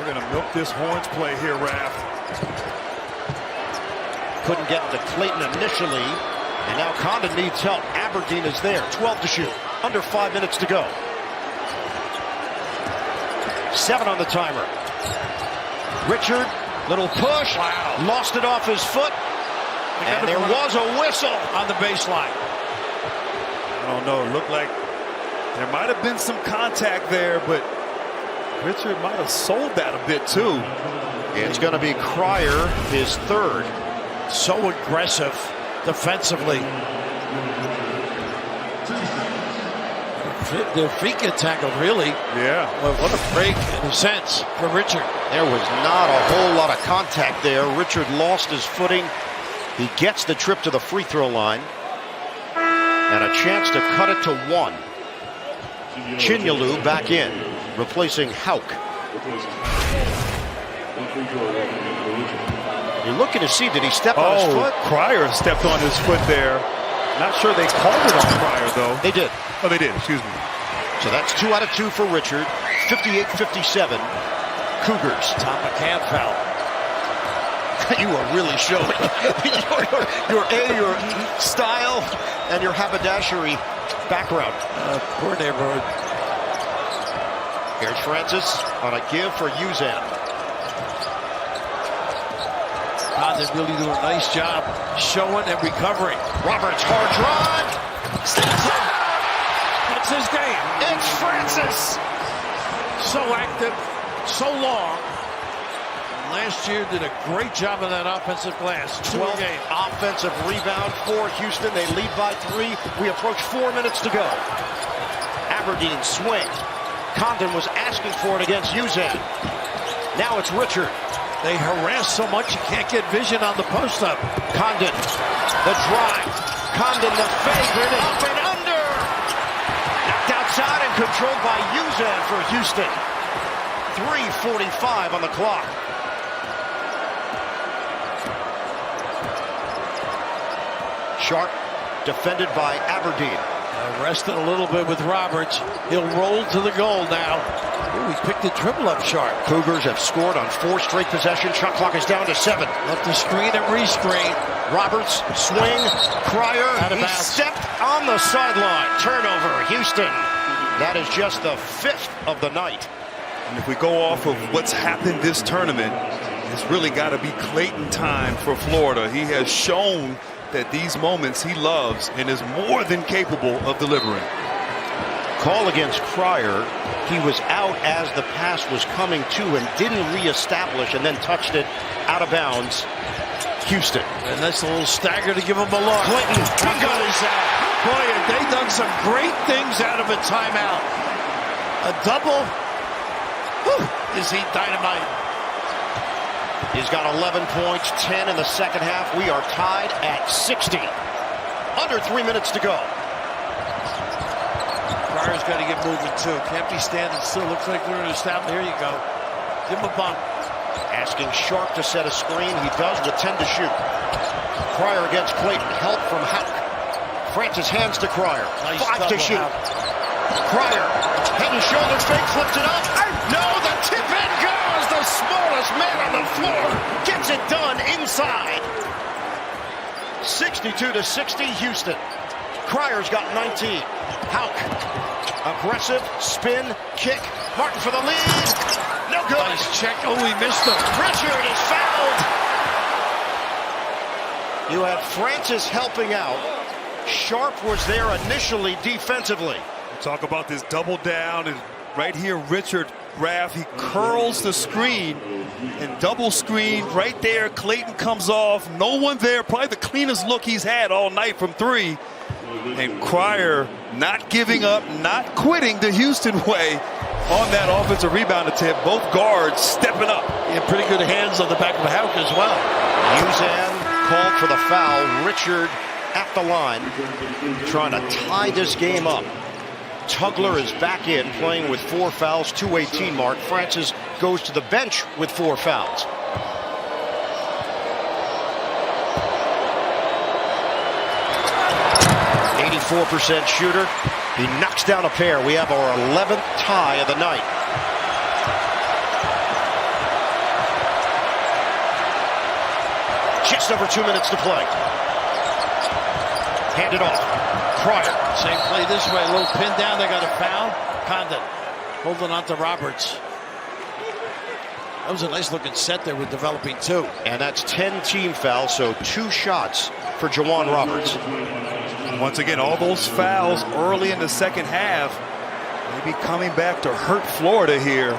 They're going to milk this horns play here, Raph. Couldn't get to Clayton initially, and now Condon needs help. Aberdeen is there, 12 to shoot, under 5 minutes to go. 7 on the timer. Richard, little push, wow. Lost it off his foot, and there was a whistle on the baseline. I don't know, it looked like there might have been some contact there, but Richard might have sold that a bit too. It's going to be Cryer, his third. So aggressive defensively. Their feet get tangled, really. Yeah. Well, what a break in a sense for Richard. There was not a whole lot of contact there. Richard lost his footing. He gets the trip to the free throw line. And a chance to cut it to 1. Chinyalu back in, replacing Hauk. You're looking to see, did he step on his foot? Cryer stepped on his foot there. Not sure they called it on Cryer, though. They did. Oh, they did, excuse me. So that's 2 out of 2 for Richard. 58-57. Cougars. Tom McCann foul. You are really showing your style and your haberdashery background. Poor neighborhood. Here's Francis on a give for Uzan. They really do a nice job showing and recovering. Roberts, hard drive. Steps up. That's his game. It's Francis. So active, so long. Last year did a great job on that offensive glass. 12 game. Offensive rebound for Houston. They lead by 3. We approach 4 minutes to go. Aberdeen swing. Condon was asking for it against Uzan. Now it's Richard. They harass so much you can't get vision on the post-up. Condon, the drive. Condon, the favorite, up and under. Knocked outside and controlled by Uzan for Houston. 3:45 on the clock. Sharp, defended by Aberdeen. Rested a little bit with Roberts. He'll roll to the goal now. Ooh, he picked the dribble up Sharp. Cougars have scored on 4 straight possessions. Shot clock is down to 7. Left the screen and rescreen. Roberts, swing, Cryer, Out of he bounds. stepped on the sideline. Turnover, Houston. That is just the 5th of the night. And if we go off of what's happened this tournament, it's really got to be Clayton time for Florida. He has shown that these moments he loves and is more than capable of delivering. Call against Cryer. He was out as the pass was coming to and didn't reestablish and then touched it out of bounds. Houston. And that's a little stagger to give him a look. Clayton, He got his out. Boy, have they done some great things out of a timeout. A double. Whew, is he dynamite? He's got 11 points, 10 in the second half. We are tied at 60. Under 3 minutes to go. Cryer's got to get moving too. Can't be standing still. Looks like they're in a stop. There you go. Give him a bump. Asking Sharp to set a screen. He does with 10 to shoot. Cryer against Clayton. Help from Hauk. Francis hands to Cryer. Nice 5 to double, shoot. Hauk. Cryer, head and shoulder fake, flips it up. No, the tip in goes. The smallest man on the floor gets it done inside. 62 to 60, Houston. Cryer's got 19. Hauk, aggressive spin, kick. Martin for the lead. No good. Nice check. Oh, he missed him. Richard is fouled. You have Francis helping out. Sharp was there initially defensively. Talk about this double down, and right here Richard Raff, he curls the screen and double screen right there. Clayton comes off, no one there, probably the cleanest look he's had all night from 3. And Cryer not giving up, not quitting the Houston way on that offensive rebound attempt. Both guards stepping up. He had pretty good hands on the back of Hauk as well. Uzan called for the foul. Richard at the line trying to tie this game up. Tugler is back in, playing with 4 fouls, 2:18 mark. Francis goes to the bench with 4 fouls. .84% shooter. He knocks down a pair. We have our 11th tie of the night. Just over 2 minutes to play. Hand it off. Cryer. Same play this way. A little pin down. They got a foul. Condon holding on to Roberts. That was a nice looking set there with developing 2. And that's 10 team fouls, so 2 shots for Jawan Roberts. Once again, all those fouls early in the second half, maybe coming back to hurt Florida here.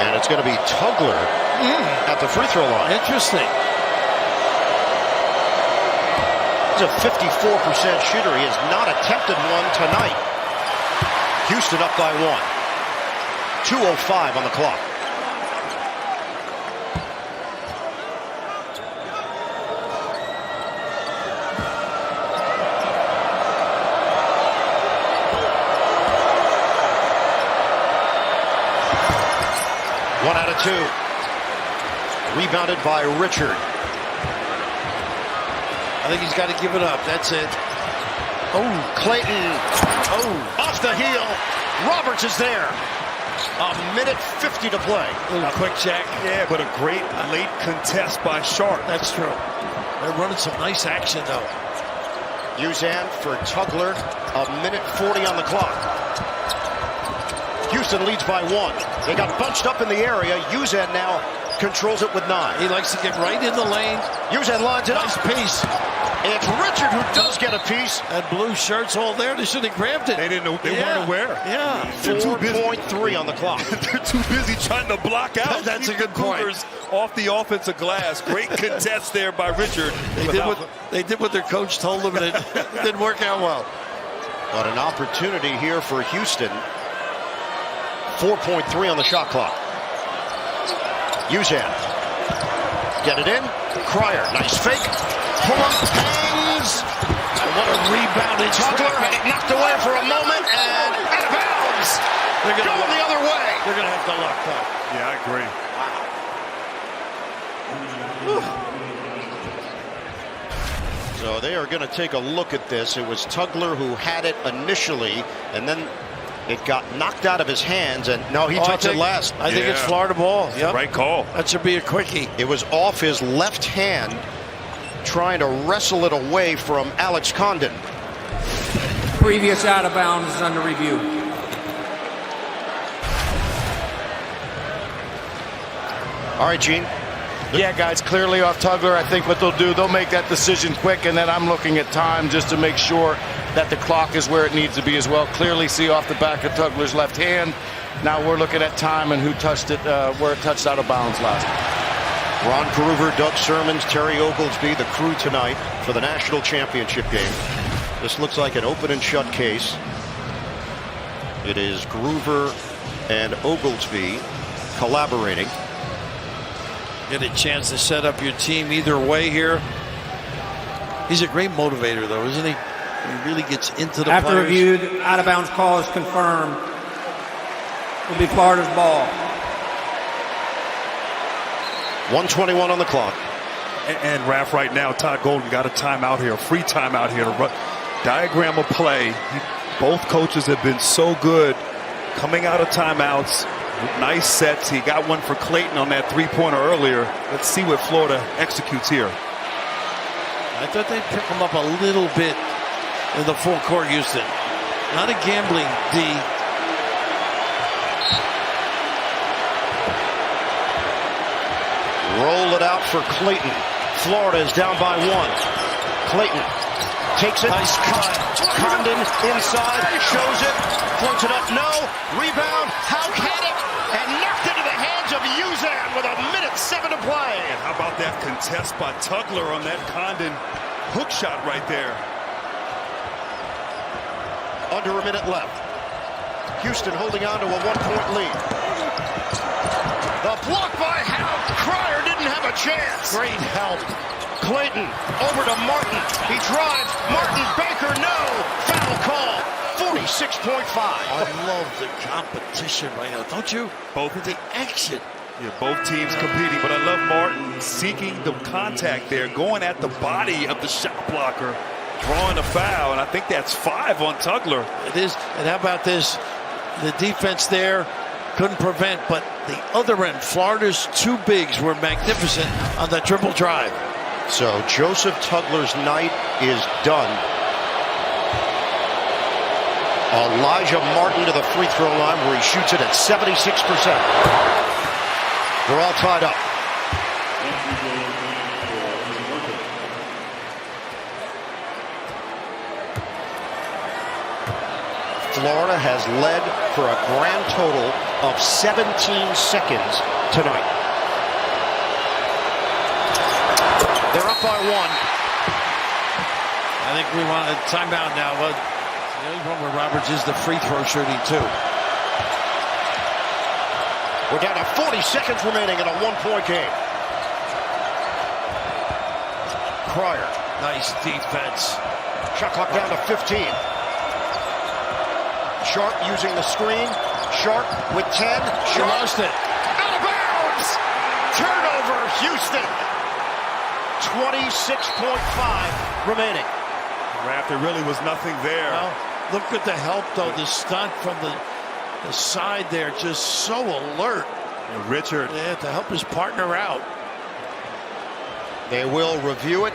And it's going to be Tugler at the free throw line. Interesting. He's a 54% shooter. He has not attempted one tonight. Houston up by 1. 2:05 on the clock. One out of 2. Rebounded by Richard. I think he's got to give it up. That's it. Oh, Clayton. Oh, off the heel. Roberts is there. A minute 50 to play. A little quick check. Yeah, but a great late contest by Sharp. That's true. They're running some nice action, though. Uzan for Tugler. A minute 40 on the clock. Houston leads by 1. They got bunched up in the area. Uzan now controls it with 9. He likes to get right in the lane. Uzan lines it up. Nice piece. It's Richard who does get a piece. That blue shirt's all there. They should have grabbed it. They didn't know. They weren't aware. Yeah. 4.3 on the clock. They're too busy trying to block out. That's a Keep good the Cougars point. off the offensive glass. Great contest there by Richard. They did what their coach told them, and it didn't work out well. But an opportunity here for Houston. 4.3 on the shot clock. Uzan. Get it in. Cryer. Nice fake. Pull-up hangs. What a rebounded Tugler had it knocked away for a moment and out of bounds. They're going the other way. They're going to have to lock up. Yeah, I agree. So they are going to take a look at this. It was Tugler who had it initially, and then it got knocked out of his hands, and no, he touched it last. I think it's Florida ball. Yep. Right call. That should be a quickie. It was off his left hand, trying to wrestle it away from Alex Condon. Previous out of bounds is under review. All right, Gene. Yeah, guys, clearly off Tugler. I think what they'll do, they'll make that decision quick, and then I'm looking at time just to make sure that the clock is where it needs to be as well. Clearly see off the back of Tugler's left hand. Now we're looking at time and who touched it, where it touched out of bounds last. Ron Groover, Doug Sermons, Terry Oglesby, the crew tonight for the national championship game. This looks like an open and shut case. It is Groover and Oglesby collaborating. Get a chance to set up your team either way here. He's a great motivator, though, isn't he? He really gets into the After players. reviewed, out of bounds call is confirmed. Will be Florida's ball. 1:21 on the clock. And Raph, right now, Todd Golden got a timeout here, a free timeout here to run, diagram a play. Both coaches have been so good coming out of timeouts. Nice sets. He got one for Clayton on that three-pointer earlier. Let's see what Florida executes here. I thought they'd pick him up a little bit in the full court, Houston. Not a gambling D. Roll it out for Clayton. Florida is down by 1. Clayton takes it. Nice cut. Condon inside, shows it, floats it up, no. Rebound, how can it? And knocked into the hands of Uzan with a minute 7 to play. And how about that contest by Tugler on that Condon hook shot right there? Under a minute left. Houston holding on to a 1-point lead. The block by Hal. Cryer didn't have a chance. Great help. Clayton over to Martin. He drives. Martin Baker, no. Foul call. 46.5. I love the competition right now, don't you? Both the action. Yeah, both teams competing, but I love Martin seeking the contact there, going at the body of the shot blocker, drawing a foul, and I think that's 5 on Tugler. It is, and how about this? The defense there couldn't prevent, but the other end, Florida's two bigs were magnificent on the dribble drive. So Joseph Tugler's night is done. Elijah Martin to the free throw line where he shoots it at 76%. They're all tied up. Florida has led for a grand total of 17 seconds tonight. They're up by one. I think we want a timeout now. But the only one with Roberts is the free throw shooting too. We're down to 40 seconds remaining in a one-point game. Cryer. Nice defense. Shot clock down to 15. Sharp using the screen. Sharp with 10. She lost it. Out of bounds. Turnover, Houston. 26.5 remaining. Raph, there really was nothing there. Well, look at the help, though. The stunt from the side there, just so alert. And Richard. Yeah, to help his partner out. They will review it,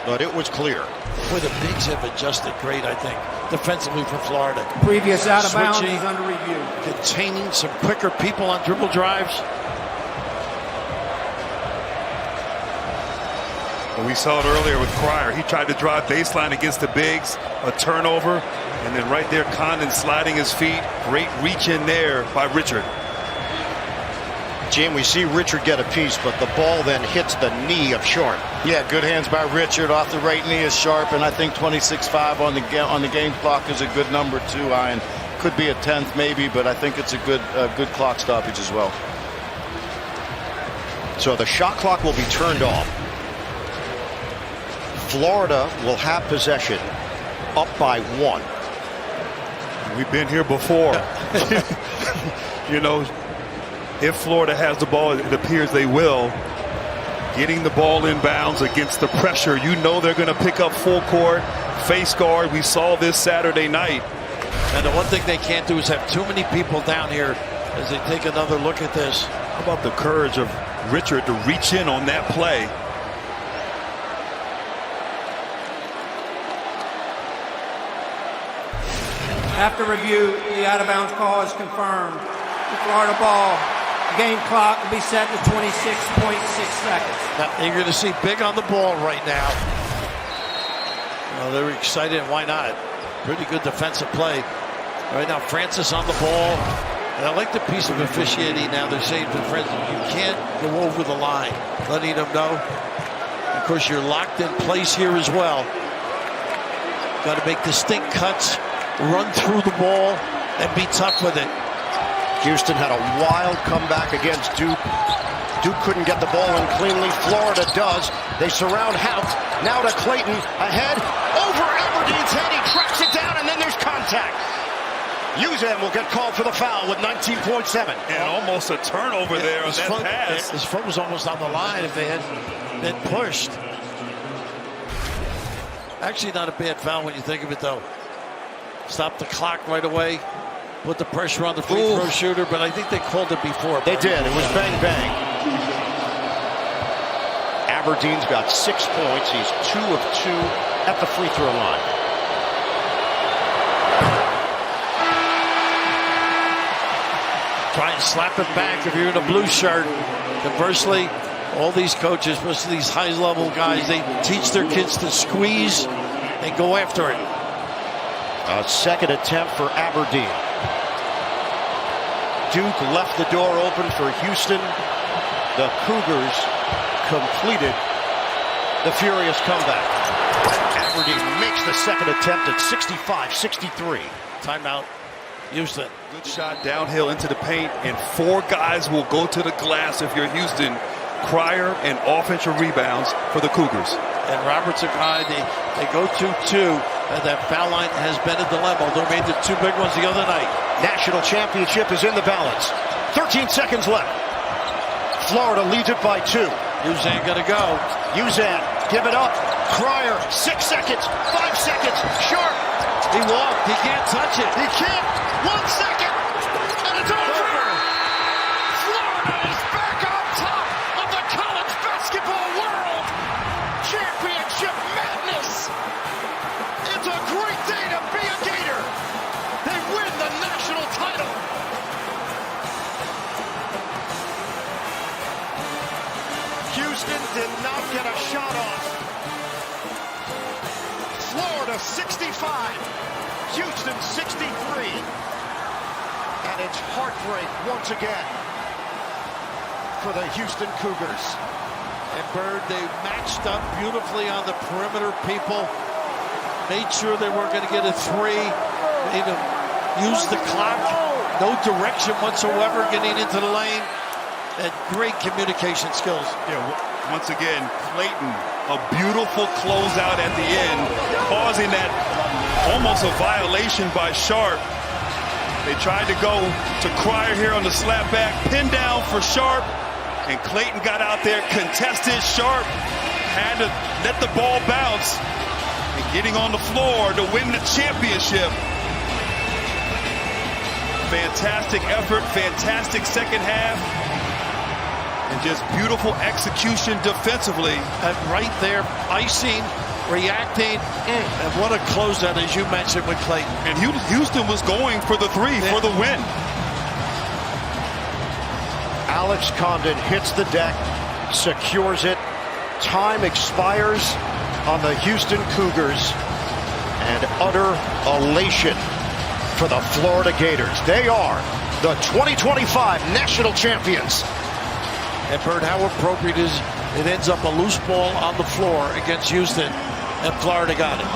but it was clear. Boy, the bigs have adjusted great, I think, defensively for Florida. Previous out of bounds Switching, is under review. containing some quicker people on dribble drives. We saw it earlier with Cryer. He tried to drive baseline against the bigs, a turnover, and then right there Condon sliding his feet. Great reach in there by Richard. Jim, we see Richard get a piece, but the ball then hits the knee of Sharp. Yeah, good hands by Richard off the right knee is Sharp, and I think 26-5 on the game clock is a good number too. Ian, could be a 10th maybe, but I think it's a good clock stoppage as well. So the shot clock will be turned off. Florida will have possession, up by one. We've been here before. You know, if Florida has the ball, it appears they will. Getting the ball inbounds against the pressure, you know they're going to pick up full court, face guard. We saw this Saturday night. And the one thing they can't do is have too many people down here as they take another look at this. How about the courage of Richard to reach in on that play? After review, the out-of-bounds call is confirmed. The Florida ball. Game clock will be set to 26.6 seconds. Now, you're going to see big on the ball right now. Well, they're excited, and why not? Pretty good defensive play. Right now, Francis on the ball. And I like the piece of officiating now. They're saying to Francis, you can't go over the line. Letting them know. Of course, you're locked in place here as well. Got to make distinct cuts, run through the ball, and be tough with it. Houston had a wild comeback against Duke. Duke couldn't get the ball in cleanly. Florida does. They surround Houck. Now to Clayton. Ahead. Over Aberdeen's head. He tracks it down, and then there's contact. Uzan will get called for the foul with 19.7. And almost a turnover there on that pass. His foot was almost on the line if they hadn't been pushed. Actually, not a bad foul when you think of it, though. Stop the clock right away. Put the pressure on the free throw shooter, but I think they called it before. They did. It was bang, bang. Aberdeen's got 6 points. He's 2 of 2 at the free throw line. Try and slap it back if you're in a blue shirt. Conversely, all these coaches, most of these high-level guys, they teach their kids to squeeze and go after it. A second attempt for Aberdeen. Duke left the door open for Houston. The Cougars completed the furious comeback. Aberdeen makes the second attempt at 65-63. Timeout, Houston. Good shot downhill into the paint, and 4 guys will go to the glass if you're Houston. Cryer and offensive rebounds for the Cougars. And Roberts a guy, they go 2-2, and that foul line has been a dilemma. They made the 2 big ones the other night. National championship is in the balance. 13 seconds left. Florida leads it by 2. Uzan got to go. Uzan, give it up. Cryer, 6 seconds, 5 seconds, Sharp. He walked. He can't touch it. He can't. 1 second, and it's over. Florida is back on top of the college basketball world. Championship madness. It's a great day to be a Gator. They win the national title. Houston did not get a shot off. Florida 65, Houston 63. And it's heartbreak once again for the Houston Cougars. And Bird, they matched up beautifully on the perimeter people. Made sure they weren't going to get a three. Made them use the clock. No direction whatsoever getting into the lane. And great communication skills. Yeah, once again, Clayton, a beautiful closeout at the end, causing that almost a violation by Sharp. They tried to go to Cryer here on the slapback, pin down for Sharp, and Clayton got out there, contested. Sharp had to let the ball bounce, and getting on the floor to win the championship. Fantastic effort, fantastic second half. And just beautiful execution defensively. And right there, icing, reacting, and what a closeout, as you mentioned, with Clayton. And Houston was going for the three for the win. Alex Condon hits the deck, secures it. Time expires on the Houston Cougars. And utter elation for the Florida Gators. They are the 2025 national champions. And Bird, how appropriate is it ends up a loose ball on the floor against Houston, and Florida got it.